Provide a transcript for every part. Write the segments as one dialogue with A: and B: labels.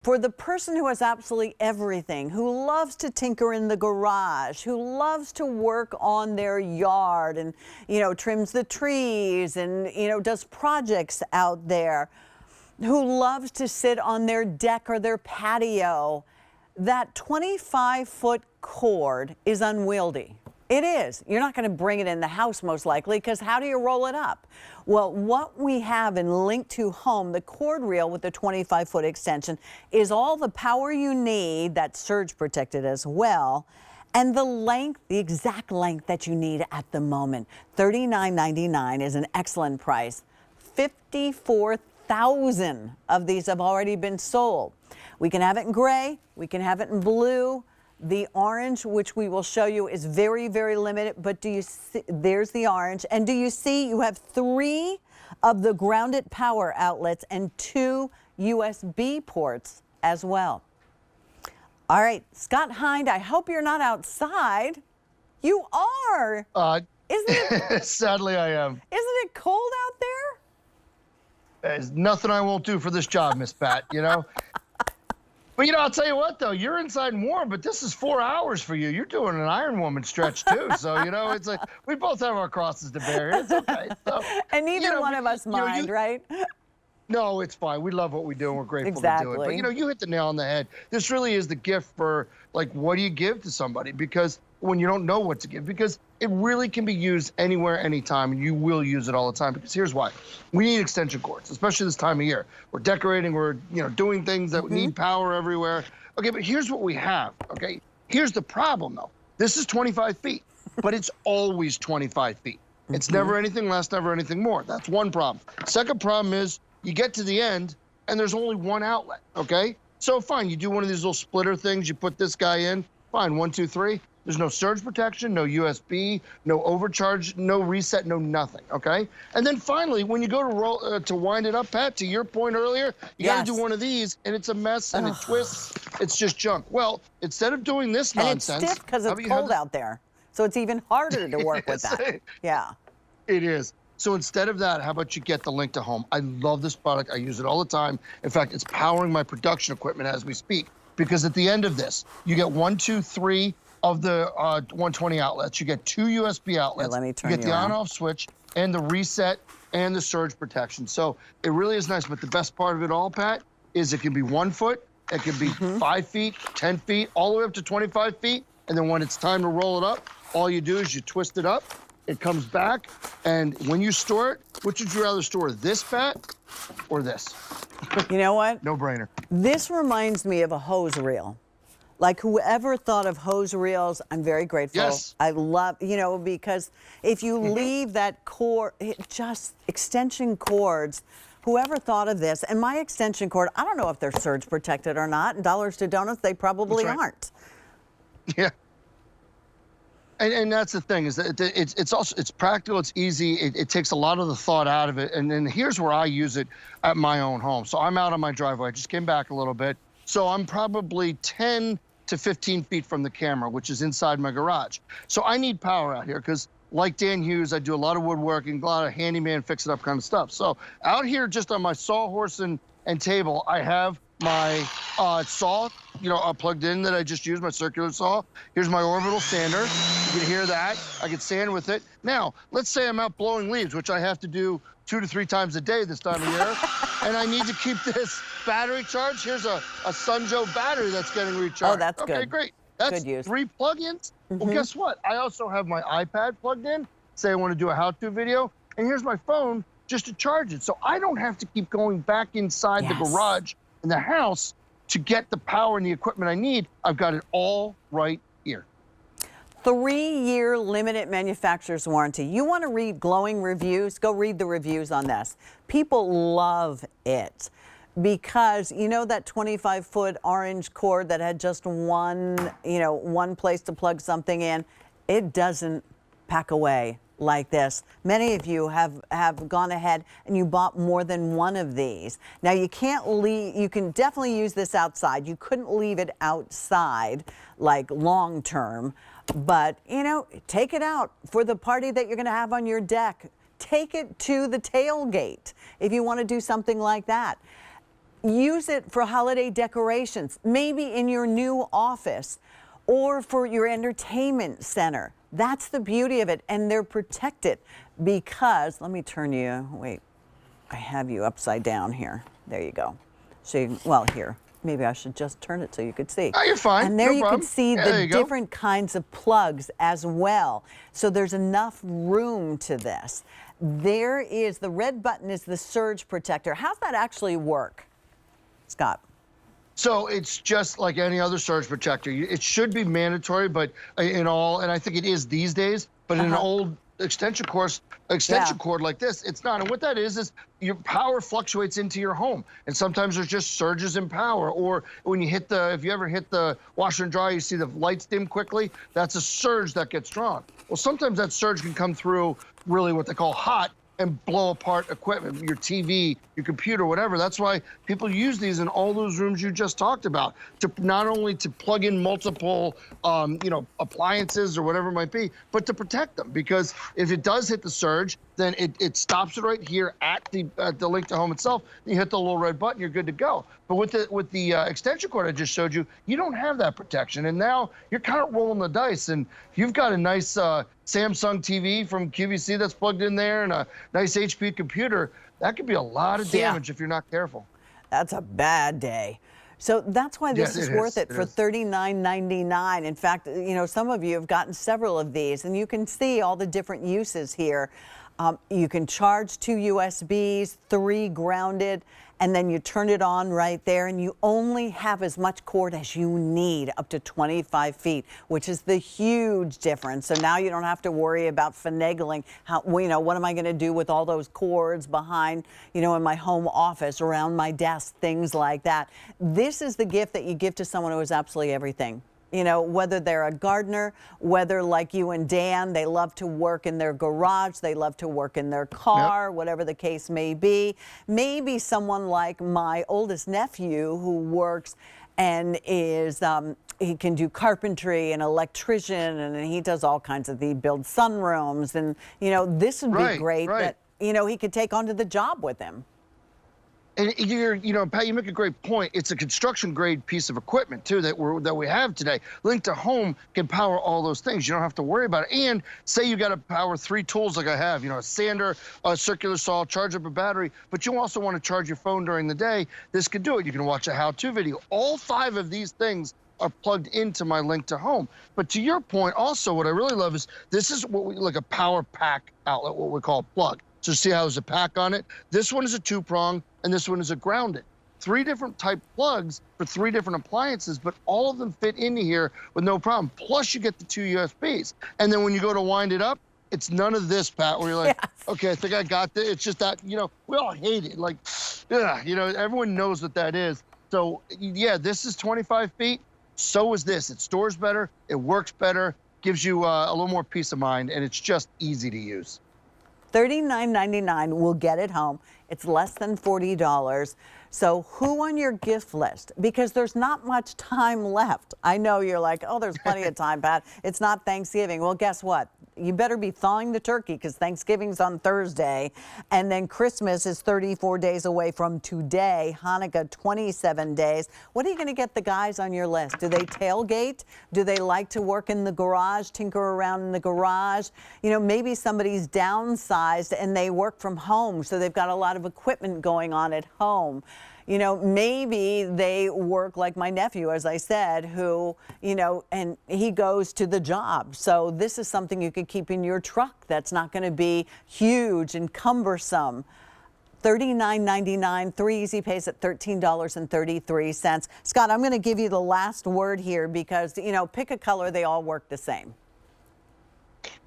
A: For the person who has absolutely everything, who loves to tinker in the garage, who loves to work on their yard and, trims the trees and, does projects out there, who loves to sit on their deck or their patio, that 25-foot cord is unwieldy. It is. You're not going to bring it in the house most likely, because how do you roll it up? Well, what we have in Link2Home, the cord reel with the 25-foot extension, is all the power you need, that's surge protected as well, and the length, the exact length that you need at the moment. $39.99 is an excellent price. 54,000 of these have already been sold. We can have it in gray, we can have it in blue. The orange, which we will show you, is very, very limited, but do you see, there's the orange. And do you see you have 3 of the grounded power outlets and 2 USB ports as well. All right, Scott Hind, I hope you're not outside. You are. Isn't it?
B: Sadly, I am.
A: Isn't it cold out there?
B: There's nothing I won't do for this job, Miss Pat, But, I'll tell you what, though, you're inside and warm, but this is 4 hours for you. You're doing an Iron Woman stretch, too. So, it's like we both have our crosses to bear. It's okay. So,
A: and neither one of us mind, right?
B: No, it's fine. We love what we do, and we're grateful
A: exactly.
B: to do it. But, you hit the nail on the head. This really is the gift for, what do you give to somebody? Because when you don't know what to give, because it really can be used anywhere, anytime, and you will use it all the time. Because here's why. We need extension cords, especially this time of year. We're decorating, we're, doing things that need power everywhere. Okay, but here's what we have, okay? Here's the problem, though. This is 25 feet, but it's always 25 feet. It's never anything less, never anything more. That's one problem. Second problem is you get to the end, and there's only one outlet, okay? So fine, you do one of these little splitter things, you put this guy in, fine, 1, 2, 3. There's no surge protection, no USB, no overcharge, no reset, no nothing, okay? And then finally, when you go to roll to wind it up, Pat, to your point earlier, you got to do one of these, and it's a mess, and it twists. It's just junk. Well, instead of doing this nonsense...
A: And it's stiff because it's cold out there, so it's even harder to work with that. Yeah.
B: It is. So instead of that, how about you get the Link2Home? I love this product. I use it all the time. In fact, it's powering my production equipment as we speak, because at the end of this, you get 1, 2, 3... of the 120 outlets. You get 2 USB outlets.
A: Here, let me turn
B: you get the on-off switch and the reset and the surge protection. So it really is nice, but the best part of it all, Pat, is it can be 1 foot, it can be 5 feet, 10 feet, all the way up to 25 feet. And then when it's time to roll it up, all you do is you twist it up, it comes back, and when you store it, which would you rather store, this, Pat, or this?
A: You know what?
B: No brainer.
A: This reminds me of a hose reel. Like, whoever thought of hose reels, I'm very grateful.
B: Yes.
A: I love, because if you leave that cord, just extension cords, whoever thought of this, and my extension cord, I don't know if they're surge protected or not. And dollars to donuts, they probably aren't.
B: Yeah. And that's the thing, is that it's practical, it's easy, it takes a lot of the thought out of it. And then here's where I use it at my own home. So I'm out on my driveway. I just came back a little bit. So I'm probably 10 to 15 feet from the camera, which is inside my garage. So I need power out here because, like Dan Hughes, I do a lot of woodworking, a lot of handyman, fix it up kind of stuff. So out here, just on my sawhorse and table, I have my saw, plugged in that I just used, my circular saw. Here's my orbital sander. You can hear that. I can sand with it. Now, let's say I'm out blowing leaves, which I have to do 2 to 3 times a day this time of year, and I need to keep this battery charged. Here's a Sunjo battery that's getting recharged.
A: Oh, that's good.
B: Okay, great. That's
A: good use.
B: 3 plug-ins. Well, guess what? I also have my iPad plugged in. Say I want to do a how-to video, and here's my phone just to charge it. So I don't have to keep going back inside the garage in the house to get the power and the equipment I need. I've got it all right here.
A: 3-year limited manufacturer's warranty. You want to read glowing reviews? Go read the reviews on this. People love it because that 25-foot orange cord that had just one place to plug something in, it doesn't pack away like this. Many of you have gone ahead and you bought more than one of these. Now you can definitely use this outside. You couldn't leave it outside like long term, but take it out for the party that you're gonna have on your deck. Take it to the tailgate if you want to do something like that. Use it for holiday decorations, maybe in your new office or for your entertainment center. That's the beauty of it. And they're protected because, let me turn you, wait, I have you upside down here. There you go. So, well, here, maybe I should just turn it so you could see.
B: Oh, you're fine.
A: And there
B: No
A: you
B: problem.
A: can see
B: Yeah, there
A: the
B: you go.
A: different kinds of plugs as well. So there's enough room to this. There is, the red button is the surge protector. How's that actually work, Scott?
B: So it's just like any other surge protector. It should be mandatory, but and I think it is these days, but in an old extension cord like this, it's not. And what that is your power fluctuates into your home. And sometimes there's just surges in power. Or when you if you ever hit the washer and dryer, you see the lights dim quickly, that's a surge that gets drawn. Well, sometimes that surge can come through really what they call hot and blow apart equipment, your TV, your computer, whatever. That's why people use these in all those rooms you just talked about, to not only to plug in multiple, appliances or whatever it might be, but to protect them. Because if it does hit the surge, then it stops it right here at the Link2Home itself. You hit the little red button, you're good to go. But with the extension cord I just showed you, you don't have that protection, and now you're kind of rolling the dice. And if you've got a nice Samsung TV from QVC that's plugged in there and a nice HP computer, that could be a lot of damage if you're not careful.
A: That's a bad day. So that's why this is worth it for $39.99. In fact, some of you have gotten several of these, and you can see all the different uses here. You can charge 2 USBs, 3 grounded, and then you turn it on right there, and you only have as much cord as you need, up to 25 feet, which is the huge difference. So now you don't have to worry about finagling. What am I going to do with all those cords behind, in my home office, around my desk, things like that. This is the gift that you give to someone who has absolutely everything. Whether they're a gardener, whether like you and Dan, they love to work in their garage, they love to work in their car, whatever the case may be. Maybe someone like my oldest nephew who works and is, he can do carpentry and electrician, and he does all kinds of, he builds sunrooms, and, this would be great that, he could take onto the job with him.
B: And Pat, you make a great point. It's a construction grade piece of equipment too that we have today. Link2Home can power all those things. You don't have to worry about it. And say you got to power 3 tools like I have, a sander, a circular saw, charge up a battery, but you also want to charge your phone during the day. This could do it. You can watch a how-to video. All 5 of these things are plugged into my Link2Home. But to your point, also what I really love is this is what we like a power pack outlet, what we call a plug. So see how there's a pack on it? This one is a 2-prong, and this one is a grounded. 3 different type plugs for 3 different appliances, but all of them fit into here with no problem. Plus you get the 2 USBs. And then when you go to wind it up, it's none of this, Pat, where you're like, okay, I think I got this. It's just that, we all hate it. Like, everyone knows what that is. So yeah, this is 25 feet. So is this. It stores better. It works better, gives you a little more peace of mind, and it's just easy to use.
A: $39.99 will get it home. It's less than $40. So who on your gift list? Because there's not much time left. I know you're like, oh, there's plenty of time, Pat. It's not Thanksgiving. Well, guess what? You better be thawing the turkey because Thanksgiving's on Thursday. And then Christmas is 34 days away from today. Hanukkah, 27 days. What are you going to get the guys on your list? Do they tailgate? Do they like to work in the garage, tinker around in the garage? Maybe somebody's downsized and they work from home, so they've got a lot of equipment going on at home. Maybe they work like my nephew, as I said, who, and he goes to the job. So this is something you could keep in your truck that's not going to be huge and cumbersome. $39.99, 3 easy pays at $13.33. Scott, I'm going to give you the last word here because, pick a color, they all work the same.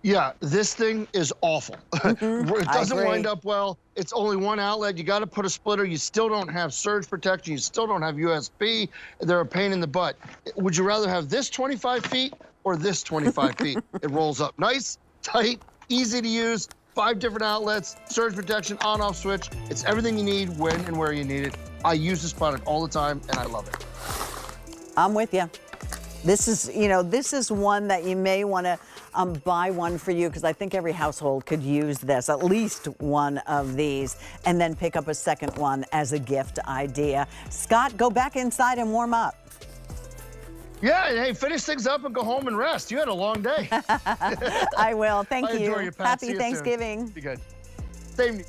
B: Yeah, this thing is awful. It doesn't wind up well. It's only 1 outlet. You got to put a splitter. You still don't have surge protection. You still don't have USB. They're a pain in the butt. Would you rather have this 25 feet or this 25 feet? It rolls up nice, tight, easy to use, 5 different outlets, surge protection, on-off switch. It's everything you need when and where you need it. I use this product all the time, and I love it.
A: I'm with you. This is, this is one that you may want to buy one for you because I think every household could use this, at least one of these, and then pick up a second one as a gift idea. Scott, go back inside and warm up.
B: Yeah, hey, finish things up and go home and rest. You had a long day.
A: I will. Thank you.
B: Enjoy your Pat.
A: Happy Thanksgiving.
B: Be good. Same.